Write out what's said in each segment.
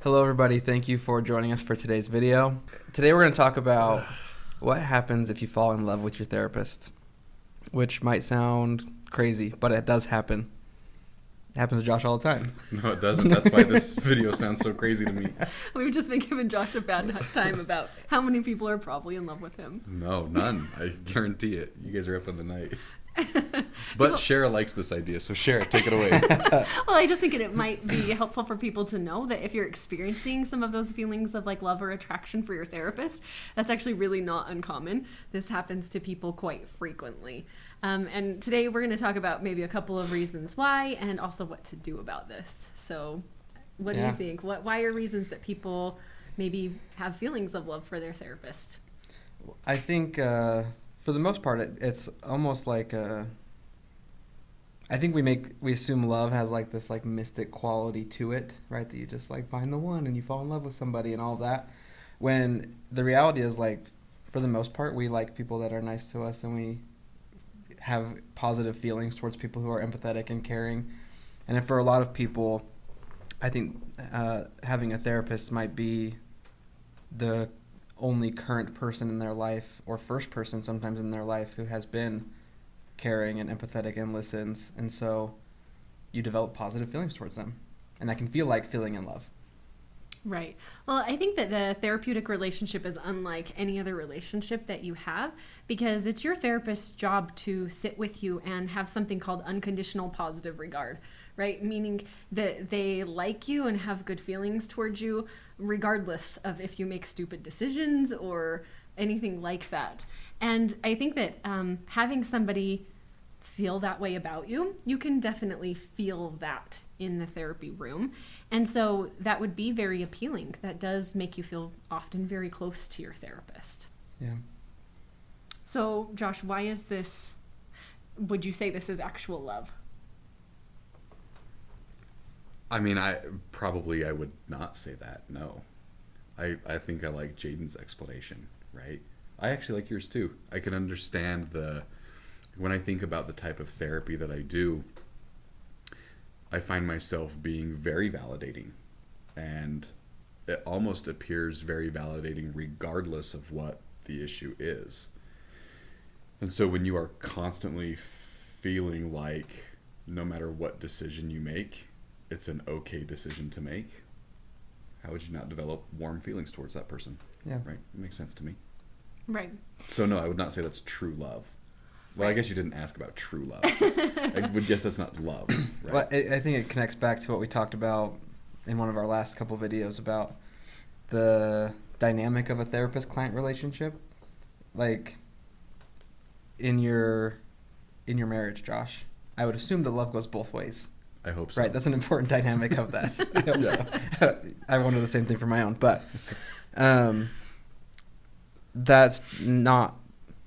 Hello everybody, thank you for joining us for today's video. Today we're going to talk about what happens if you fall in love with your therapist, which might sound crazy, but it does happen. It happens to Josh all the time. No, it doesn't. That's why this video sounds so crazy to me. We've just been giving Josh a bad time about how many people are probably in love with him. No, none. I guarantee it. You guys are up in the night. But Shara likes this idea, so Shara, take it away. Well, I just think it might be helpful for people to know that if you're experiencing some of those feelings of like love or attraction for your therapist, that's actually really not uncommon. This happens to people quite frequently. And today we're going to talk about maybe a couple of reasons why and also what to do about this. So what do you think? Why are reasons that people maybe have feelings of love for their therapist? I think for the most part it's almost like I think we assume love has like this like mystic quality to it, right? That you just like find the one and you fall in love with somebody and all that. When the reality is like for the most part we like people that are nice to us and we have positive feelings towards people who are empathetic and caring. And for a lot of people, I think having a therapist might be the only current person in their life or first person sometimes in their life who has been caring and empathetic and listens. And so you develop positive feelings towards them. And that can feel like feeling in love. Right. Well, I think that the therapeutic relationship is unlike any other relationship that you have because it's your therapist's job to sit with you and have something called unconditional positive regard, right? Meaning that they like you and have good feelings towards you regardless of if you make stupid decisions or anything like that. And I think that having somebody feel that way about you, you can definitely feel that in the therapy room. And so that would be very appealing. That does make you feel often very close to your therapist. Yeah. So Josh, why is this, would you say this is actual love? I mean, I would not say that, no. I think I like Jaden's explanation, right? I actually like yours too. I can understand when I think about the type of therapy that I do, I find myself being very validating. And it almost appears very validating regardless of what the issue is. And so when you are constantly feeling like no matter what decision you make, it's an okay decision to make, how would you not develop warm feelings towards that person? Yeah. Right? It makes sense to me. Right. So no, I would not say that's true love. Well, I guess you didn't ask about true love. I would guess that's not love, right? Well, I think it connects back to what we talked about in one of our last couple videos about the dynamic of a therapist-client relationship. Like, in your marriage, Josh, I would assume that love goes both ways. I hope so. Right, that's an important dynamic of that. I hope so. I wanted the same thing for my own, but that's not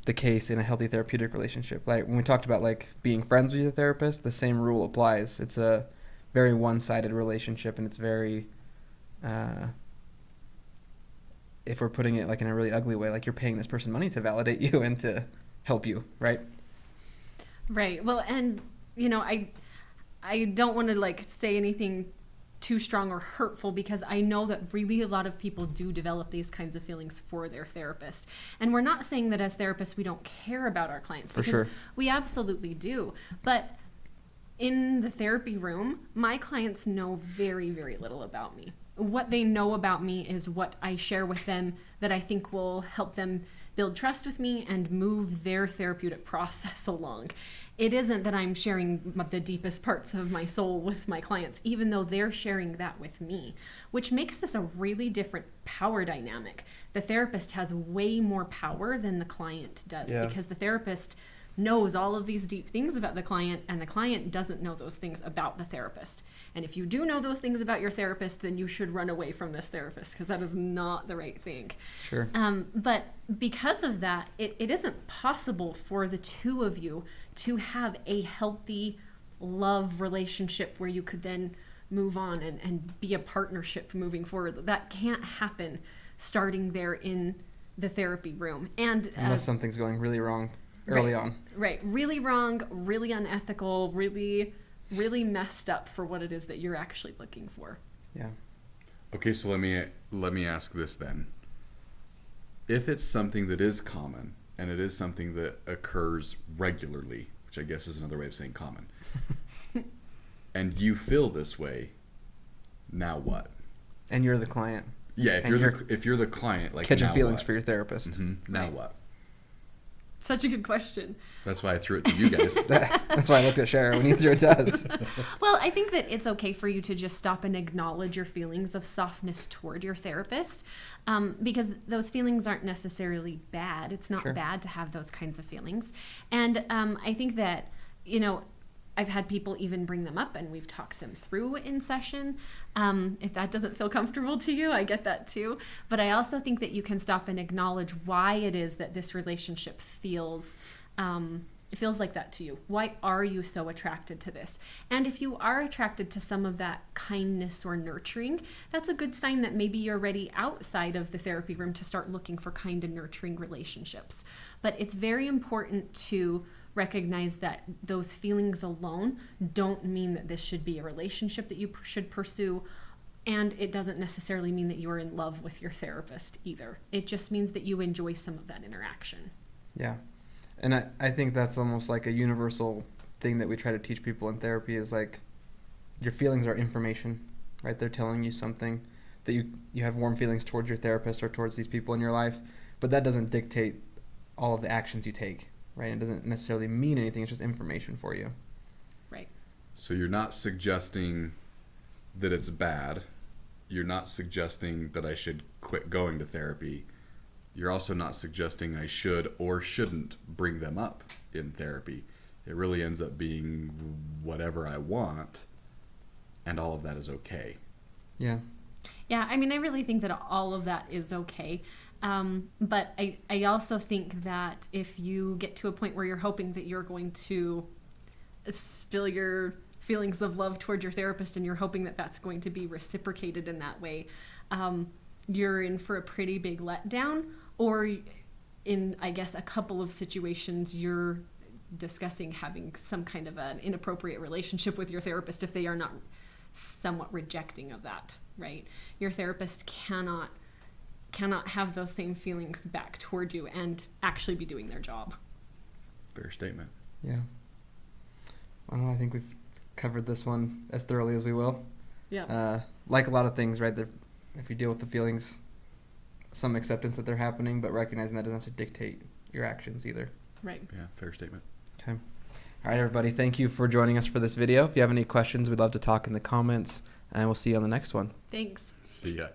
the case in a healthy therapeutic relationship. Like when we talked about like being friends with your therapist, the same rule applies. It's a very one-sided relationship, and it's very if we're putting it like in a really ugly way, like you're paying this person money to validate you and to help you, right? Right. Well, and you know, I don't want to like say anything too strong or hurtful because I know that really a lot of people do develop these kinds of feelings for their therapist. And we're not saying that as therapists we don't care about our clients, because sure. We absolutely do. But in the therapy room, my clients know very, very little about me. What they know about me is what I share with them that I think will help them build trust with me and move their therapeutic process along. It isn't that I'm sharing the deepest parts of my soul with my clients, even though they're sharing that with me, which makes this a really different power dynamic. The therapist has way more power than the client does, because the therapist knows all of these deep things about the client, and the client doesn't know those things about the therapist. And if you do know those things about your therapist, then you should run away from this therapist, because that is not the right thing. Sure. But because of that, it isn't possible for the two of you to have a healthy love relationship where you could then move on and be a partnership moving forward. That can't happen starting there in the therapy room. And unless something's going really wrong early on. Right. Really wrong, really unethical, really, really messed up for what it is that you're actually looking for. Yeah. Okay, so let me ask this then. If it's something that is common and it is something that occurs regularly, which I guess is another way of saying common, and you feel this way, now what? And you're the client. Yeah, And if you're the client, like catching now feelings what? for your therapist. Now Right. what? Such a good question. That's why I threw it to you guys. That's why I looked at Shara when you threw it to us. Well, I think that it's okay for you to just stop and acknowledge your feelings of softness toward your therapist, because those feelings aren't necessarily bad. It's not Sure. bad to have those kinds of feelings. And I think that, I've had people even bring them up and we've talked them through in session. If that doesn't feel comfortable to you, I get that too. But I also think that you can stop and acknowledge why it is that this relationship feels like that to you. Why are you so attracted to this? And if you are attracted to some of that kindness or nurturing, that's a good sign that maybe you're ready outside of the therapy room to start looking for kind and nurturing relationships. But it's very important to recognize that those feelings alone don't mean that this should be a relationship that you should pursue, and it doesn't necessarily mean that you're in love with your therapist either. It just means that you enjoy some of that interaction. Yeah. And I think that's almost like a universal thing that we try to teach people in therapy is like your feelings are information, right? They're telling you something that you have warm feelings towards your therapist or towards these people in your life, but that doesn't dictate all of the actions you take. Right? It doesn't necessarily mean anything. It's just information for you. Right. So you're not suggesting that it's bad. You're not suggesting that I should quit going to therapy. You're also not suggesting I should or shouldn't bring them up in therapy. It really ends up being whatever I want, and all of that is okay. Yeah. Yeah, I mean, I really think that all of that is okay. But I also think that if you get to a point where you're hoping that you're going to spill your feelings of love toward your therapist and you're hoping that that's going to be reciprocated in that way, you're in for a pretty big letdown. Or in, I guess, a couple of situations, you're discussing having some kind of an inappropriate relationship with your therapist if they are not somewhat rejecting of that, right? Your therapist cannot have those same feelings back toward you and actually be doing their job. Fair statement. Yeah. Well, I think we've covered this one as thoroughly as we will. Yeah. Like a lot of things, right? If you deal with the feelings, some acceptance that they're happening, but recognizing that doesn't have to dictate your actions either. Right. Yeah, fair statement. Okay. All right, everybody. Thank you for joining us for this video. If you have any questions, we'd love to talk in the comments, and we'll see you on the next one. Thanks. See ya.